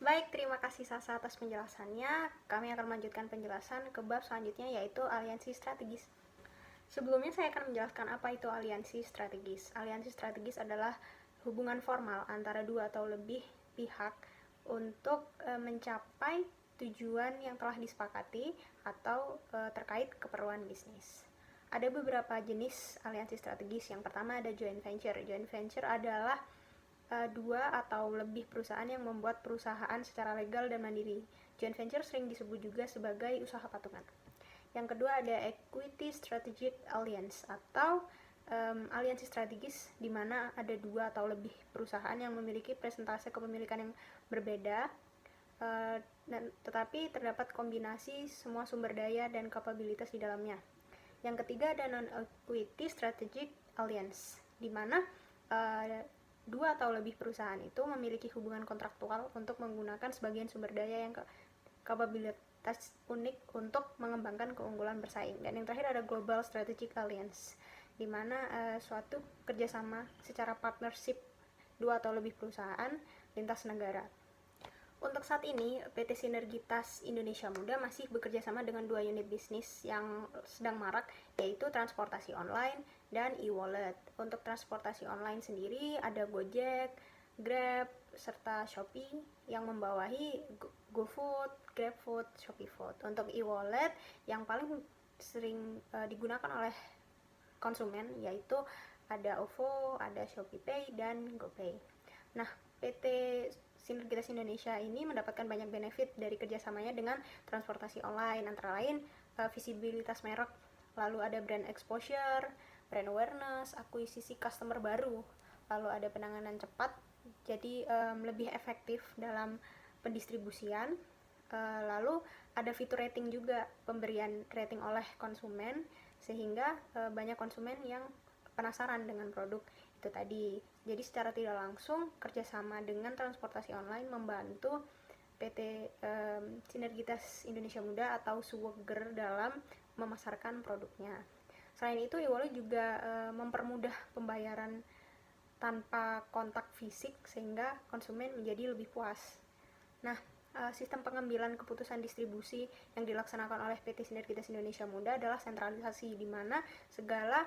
Baik, terima kasih Sasa atas penjelasannya. Kami akan melanjutkan penjelasan ke bab selanjutnya, yaitu aliansi strategis. Sebelumnya saya akan menjelaskan apa itu aliansi strategis. Aliansi strategis adalah hubungan formal antara dua atau lebih pihak untuk mencapai tujuan yang telah disepakati atau terkait keperluan bisnis. Ada beberapa jenis aliansi strategis. Yang pertama ada joint venture. Joint venture adalah dua atau lebih perusahaan yang membuat perusahaan secara legal dan mandiri. Joint venture sering disebut juga sebagai usaha patungan. Yang kedua ada equity strategic alliance atau aliansi strategis di mana ada dua atau lebih perusahaan yang memiliki presentase kepemilikan yang berbeda, tetapi terdapat kombinasi semua sumber daya dan kapabilitas di dalamnya. Yang ketiga ada non-equity strategic alliance, di mana dua atau lebih perusahaan itu memiliki hubungan kontraktual untuk menggunakan sebagian sumber daya yang kapabilitas unik untuk mengembangkan keunggulan bersaing. Dan yang terakhir ada global strategic alliance, di mana suatu kerjasama secara partnership dua atau lebih perusahaan lintas negara. Untuk saat ini, PT Sinergitas Indonesia Muda masih bekerja sama dengan dua unit bisnis yang sedang marak, yaitu transportasi online dan e-wallet. Untuk transportasi online sendiri ada Gojek, Grab, serta Shopee yang membawahi GoFood, GrabFood, ShopeeFood. Untuk e-wallet yang paling sering digunakan oleh konsumen yaitu ada OVO, ada ShopeePay, dan GoPay. Nah, PT Sinergitas Indonesia ini mendapatkan banyak benefit dari kerjasamanya dengan transportasi online, antara lain visibilitas merek, lalu ada brand exposure, brand awareness, akuisisi customer baru, lalu ada penanganan cepat, jadi lebih efektif dalam pendistribusian, lalu ada fitur rating juga, pemberian rating oleh konsumen, sehingga banyak konsumen yang penasaran dengan produk itu tadi. Jadi secara tidak langsung kerjasama dengan transportasi online membantu PT Sinergitas Indonesia Muda atau Swagger dalam memasarkan produknya. Selain itu, e-wallet juga mempermudah pembayaran tanpa kontak fisik sehingga konsumen menjadi lebih puas. Nah, sistem pengambilan keputusan distribusi yang dilaksanakan oleh PT Sinergitas Indonesia Muda adalah sentralisasi, di mana segala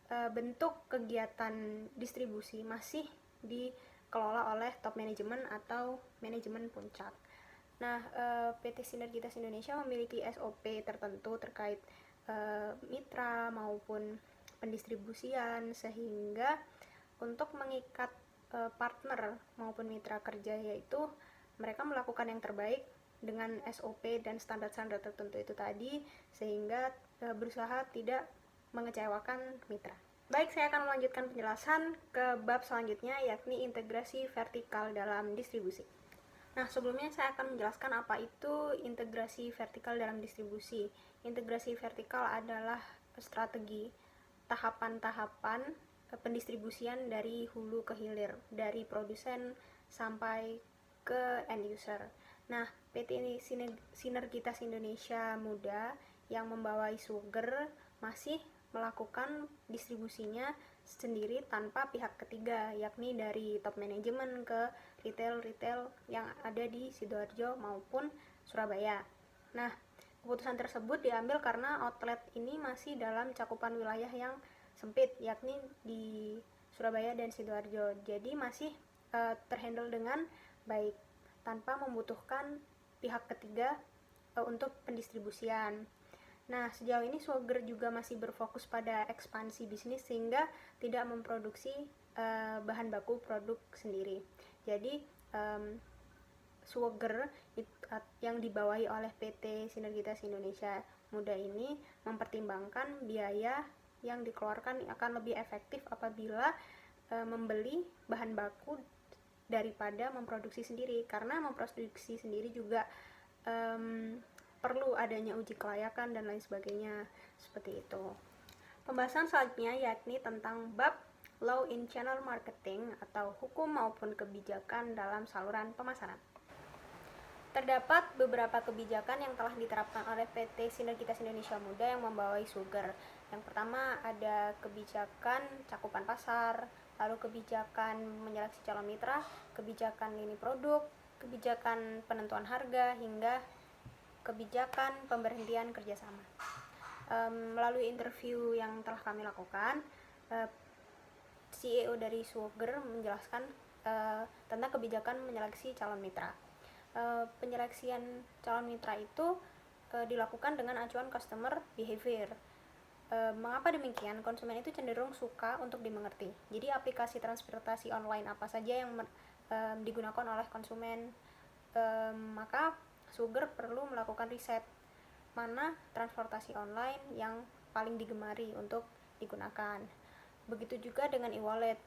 bentuk kegiatan distribusi masih dikelola oleh top manajemen atau manajemen puncak. Nah, PT Sinergitas Indonesia memiliki SOP tertentu terkait mitra maupun pendistribusian, sehingga untuk mengikat partner maupun mitra kerja, yaitu mereka melakukan yang terbaik dengan SOP dan standar-standar tertentu itu tadi, sehingga berusaha tidak mengecewakan mitra. Baik, saya akan melanjutkan penjelasan ke bab selanjutnya, yakni integrasi vertikal dalam distribusi. Nah, sebelumnya saya akan menjelaskan apa itu integrasi vertikal dalam distribusi. Integrasi vertikal adalah strategi tahapan-tahapan pendistribusian dari hulu ke hilir, dari produsen sampai ke end user. Nah, PT Sinergitas Indonesia Muda yang membawai Swagger masih melakukan distribusinya sendiri tanpa pihak ketiga, yakni dari top manajemen ke retail yang ada di Sidoarjo maupun Surabaya. Nah, keputusan tersebut diambil karena outlet ini masih dalam cakupan wilayah yang sempit, yakni di Surabaya dan Sidoarjo. Jadi masih terhandle dengan baik tanpa membutuhkan pihak ketiga untuk pendistribusian. Nah, sejauh ini Swagger juga masih berfokus pada ekspansi bisnis sehingga tidak memproduksi bahan baku produk sendiri. Jadi Swagger yang dibawahi oleh PT Sinergitas Indonesia Muda ini mempertimbangkan biaya yang dikeluarkan akan lebih efektif apabila membeli bahan baku daripada memproduksi sendiri, karena memproduksi sendiri juga perlu adanya uji kelayakan dan lain sebagainya, seperti itu. Pembahasan selanjutnya yakni tentang bab Law in Channel Marketing atau hukum maupun kebijakan dalam saluran pemasaran. Terdapat beberapa kebijakan yang telah diterapkan oleh PT Sinergitas Indonesia Muda yang membawai Swagger. Yang pertama ada kebijakan cakupan pasar, lalu kebijakan menyeleksi calon mitra, kebijakan lini produk, kebijakan penentuan harga, hingga kebijakan pemberhentian kerjasama. Melalui interview yang telah kami lakukan, CEO dari Swogger menjelaskan tentang kebijakan menyeleksi calon mitra. Penyeleksian calon mitra itu dilakukan dengan acuan customer behavior. Mengapa demikian? Konsumen itu cenderung suka untuk dimengerti. Jadi aplikasi transportasi online apa saja yang digunakan oleh konsumen, maka Swogger perlu melakukan riset mana transportasi online yang paling digemari untuk digunakan. Begitu juga dengan e-wallet,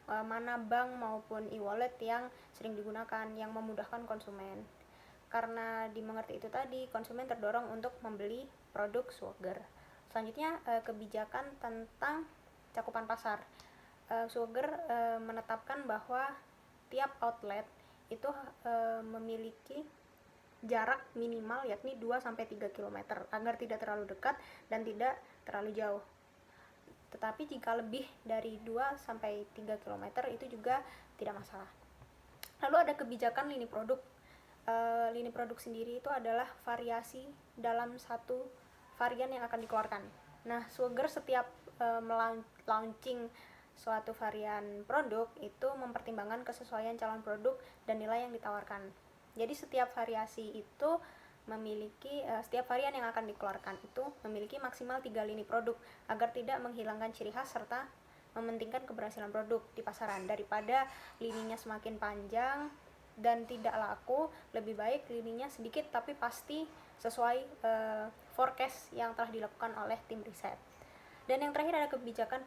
mana bank maupun e-wallet yang sering digunakan, yang memudahkan konsumen. Karena dimengerti itu tadi, konsumen terdorong untuk membeli produk Swogger. Selanjutnya, kebijakan tentang cakupan pasar. Swogger menetapkan bahwa tiap outlet itu memiliki jarak minimal yakni 2-3 km agar tidak terlalu dekat dan tidak terlalu jauh. Tetapi jika lebih dari 2-3 km itu juga tidak masalah. Lalu ada kebijakan lini produk. Lini produk sendiri itu adalah variasi dalam satu varian yang akan dikeluarkan. Nah, Swogger setiap launching suatu varian produk itu mempertimbangkan kesesuaian calon produk dan nilai yang ditawarkan. Jadi setiap variasi itu memiliki setiap varian yang akan dikeluarkan itu memiliki maksimal 3 lini produk agar tidak menghilangkan ciri khas serta mementingkan keberhasilan produk di pasaran. Daripada lininya semakin panjang dan tidak laku, lebih baik lininya sedikit tapi pasti sesuai forecast yang telah dilakukan oleh tim riset. Dan yang terakhir ada kebijakan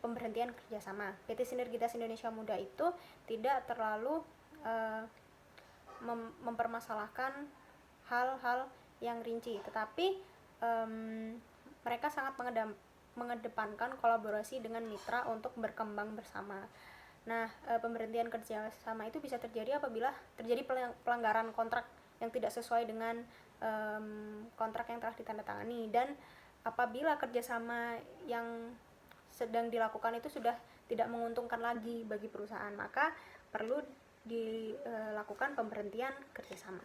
pemberhentian kerjasama. PT Sinergitas Indonesia Muda itu tidak terlalu mempermasalahkan hal-hal yang rinci, tetapi mereka sangat mengedepankan kolaborasi dengan mitra untuk berkembang bersama. Nah, pemberhentian kerjasama itu bisa terjadi apabila terjadi pelanggaran kontrak yang tidak sesuai dengan kontrak yang telah ditandatangani, dan apabila kerjasama yang sedang dilakukan itu sudah tidak menguntungkan lagi bagi perusahaan, maka perlu dilakukan pemberhentian kerjasama.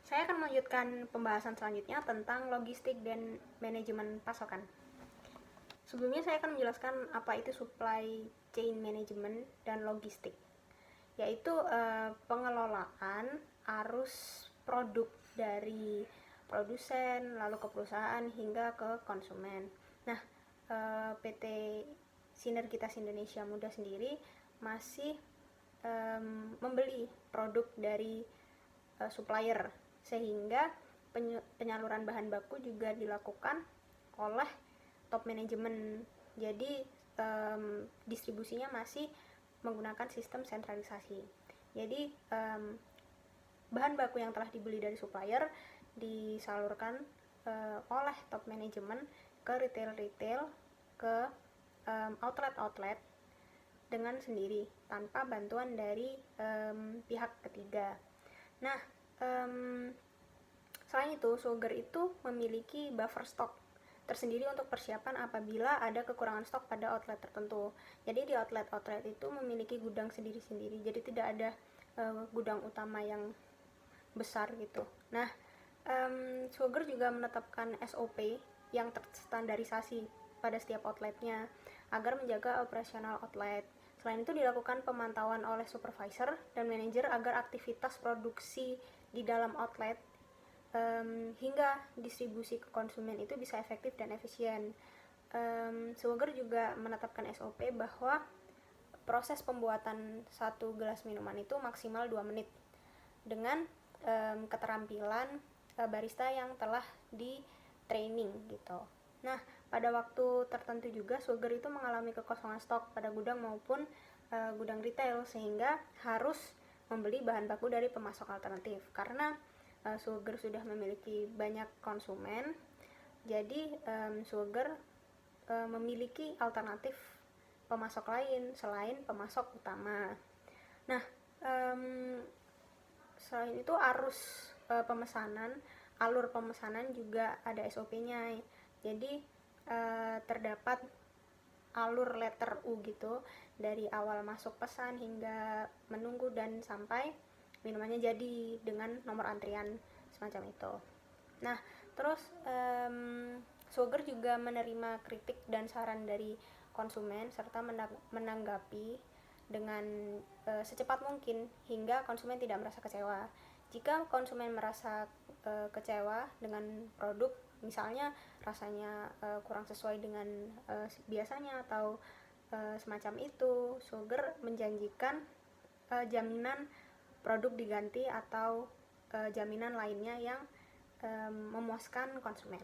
Saya akan melanjutkan pembahasan selanjutnya tentang logistik dan manajemen pasokan. Sebelumnya saya akan menjelaskan apa itu supply chain management dan logistik, yaitu pengelolaan arus produk dari produsen lalu ke perusahaan hingga ke konsumen. Nah, PT Sinergitas Indonesia Muda sendiri masih membeli produk dari supplier, sehingga penyaluran bahan baku juga dilakukan oleh top manajemen. Jadi distribusinya masih menggunakan sistem sentralisasi. Jadi bahan baku yang telah dibeli dari supplier disalurkan oleh top manajemen ke retail, ke outlet dengan sendiri tanpa bantuan dari pihak ketiga. Nah, selain itu, Swogger itu memiliki buffer stock tersendiri untuk persiapan apabila ada kekurangan stok pada outlet tertentu. Jadi di outlet itu memiliki gudang sendiri-sendiri, jadi tidak ada gudang utama yang besar gitu. Nah, Swogger juga menetapkan SOP yang terstandarisasi pada setiap outletnya agar menjaga operasional outlet. Selain itu dilakukan pemantauan oleh supervisor dan manajer agar aktivitas produksi di dalam outlet hingga distribusi ke konsumen itu bisa efektif dan efisien. Swogger juga menetapkan SOP bahwa proses pembuatan satu gelas minuman itu maksimal 2 menit dengan keterampilan barista yang telah di training gitu. Nah, pada waktu tertentu juga Swogger itu mengalami kekosongan stok pada gudang maupun gudang retail, sehingga harus membeli bahan baku dari pemasok alternatif. Karena Swogger sudah memiliki banyak konsumen, jadi Swogger memiliki alternatif pemasok lain selain pemasok utama. Nah, selain itu alur pemesanan juga ada SOP-nya. Jadi terdapat alur letter U gitu, dari awal masuk pesan hingga menunggu dan sampai minumannya jadi dengan nomor antrian semacam itu. Nah, terus Swagger juga menerima kritik dan saran dari konsumen serta menanggapi dengan secepat mungkin hingga konsumen tidak merasa kecewa. Jika konsumen merasa kecewa dengan produk, misalnya rasanya kurang sesuai dengan biasanya atau semacam itu, Swagger menjanjikan jaminan produk diganti atau jaminan lainnya yang memuaskan konsumen.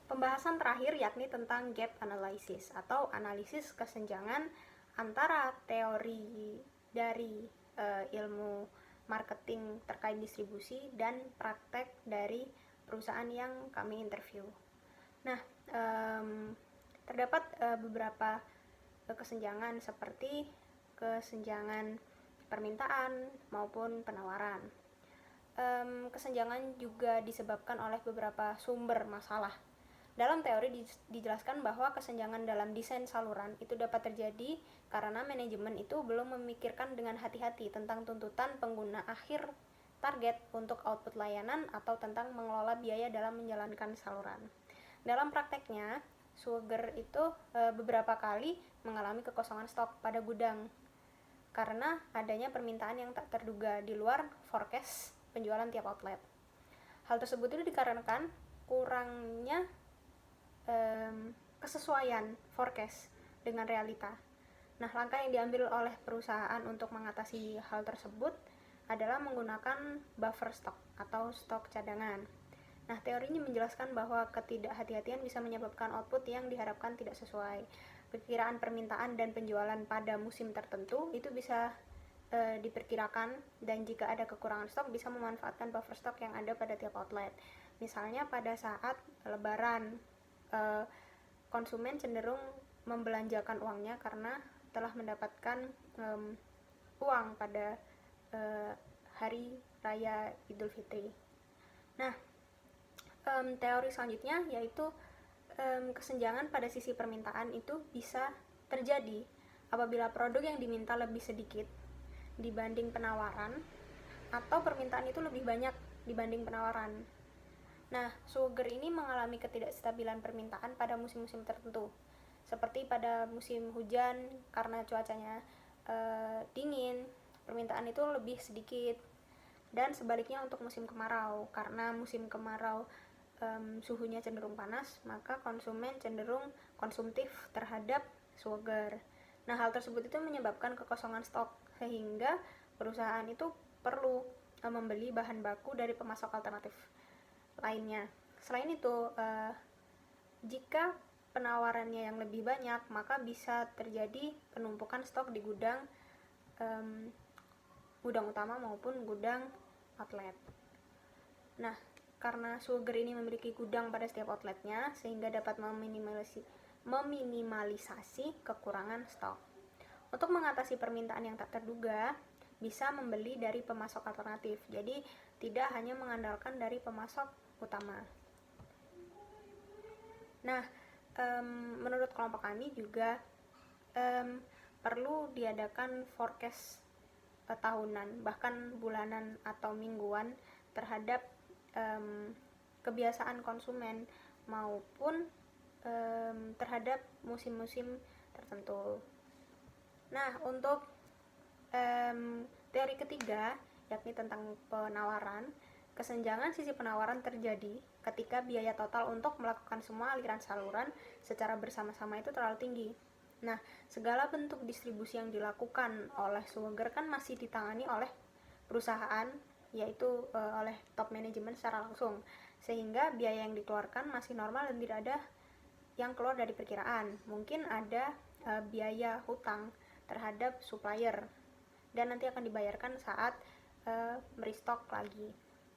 Pembahasan terakhir yakni tentang gap analysis atau analisis kesenjangan antara teori dari ilmu marketing terkait distribusi dan praktek dari perusahaan yang kami interview. Nah, terdapat beberapa kesenjangan seperti kesenjangan permintaan maupun penawaran. Kesenjangan juga disebabkan oleh beberapa sumber masalah. Dalam teori dijelaskan bahwa kesenjangan dalam desain saluran itu dapat terjadi karena manajemen itu belum memikirkan dengan hati-hati tentang tuntutan pengguna akhir target untuk output layanan atau tentang mengelola biaya dalam menjalankan saluran. Dalam prakteknya, Swagger itu beberapa kali mengalami kekosongan stok pada gudang karena adanya permintaan yang tak terduga di luar forecast penjualan tiap outlet. Hal tersebut itu dikarenakan kurangnya kesesuaian forecast dengan realita. Nah, langkah yang diambil oleh perusahaan untuk mengatasi hal tersebut adalah menggunakan buffer stock atau stok cadangan. Nah, teorinya menjelaskan bahwa ketidakhati-hatian bisa menyebabkan output yang diharapkan tidak sesuai. Perkiraan permintaan dan penjualan pada musim tertentu itu bisa diperkirakan, dan jika ada kekurangan stok bisa memanfaatkan buffer stok yang ada pada tiap outlet. Misalnya pada saat lebaran, konsumen cenderung membelanjakan uangnya karena telah mendapatkan uang pada hari raya Idul Fitri. Nah, teori selanjutnya yaitu kesenjangan pada sisi permintaan itu bisa terjadi apabila produk yang diminta lebih sedikit dibanding penawaran atau permintaan itu lebih banyak dibanding penawaran. Nah, Swagger ini mengalami ketidakstabilan permintaan pada musim-musim tertentu, seperti pada musim hujan karena cuacanya dingin, permintaan itu lebih sedikit, dan sebaliknya untuk musim kemarau, karena musim kemarau suhunya cenderung panas, maka konsumen cenderung konsumtif terhadap Swagger. Nah, hal tersebut itu menyebabkan kekosongan stok, sehingga perusahaan itu perlu membeli bahan baku dari pemasok alternatif lainnya. Selain itu, jika penawarannya yang lebih banyak, maka bisa terjadi penumpukan stok di gudang utama maupun gudang outlet. Nah, karena Swagger ini memiliki gudang pada setiap outletnya, sehingga dapat meminimalisasi kekurangan stok. Untuk mengatasi permintaan yang tak terduga, bisa membeli dari pemasok alternatif. Jadi, tidak hanya mengandalkan dari pemasok utama. Nah, menurut kelompok kami juga perlu diadakan forecast tahunan, bahkan bulanan atau mingguan terhadap kebiasaan konsumen maupun terhadap musim-musim tertentu. Nah, untuk teori ketiga, yakni tentang penawaran, kesenjangan sisi penawaran terjadi ketika biaya total untuk melakukan semua aliran saluran secara bersama-sama itu terlalu tinggi. Nah, segala bentuk distribusi yang dilakukan oleh Swagger kan masih ditangani oleh perusahaan, yaitu oleh top manajemen secara langsung, sehingga biaya yang dikeluarkan masih normal dan tidak ada yang keluar dari perkiraan. Mungkin ada biaya hutang terhadap supplier dan nanti akan dibayarkan saat merestock lagi.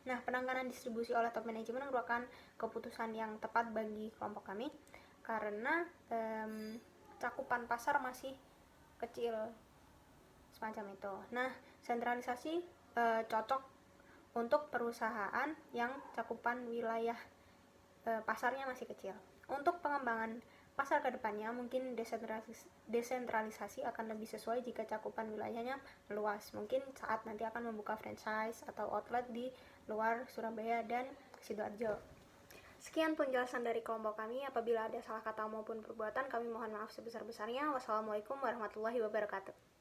Nah, penanganan distribusi oleh top manajemen merupakan keputusan yang tepat bagi kelompok kami karena cakupan pasar masih kecil semacam itu. Nah, sentralisasi cocok untuk perusahaan yang cakupan wilayah pasarnya masih kecil. Untuk pengembangan pasar kedepannya mungkin desentralisasi akan lebih sesuai jika cakupan wilayahnya meluas. Mungkin saat nanti akan membuka franchise atau outlet di luar Surabaya dan Sidoarjo. Sekian penjelasan dari kelompok kami. Apabila ada salah kata maupun perbuatan, kami mohon maaf sebesar-besarnya. Wassalamualaikum warahmatullahi wabarakatuh.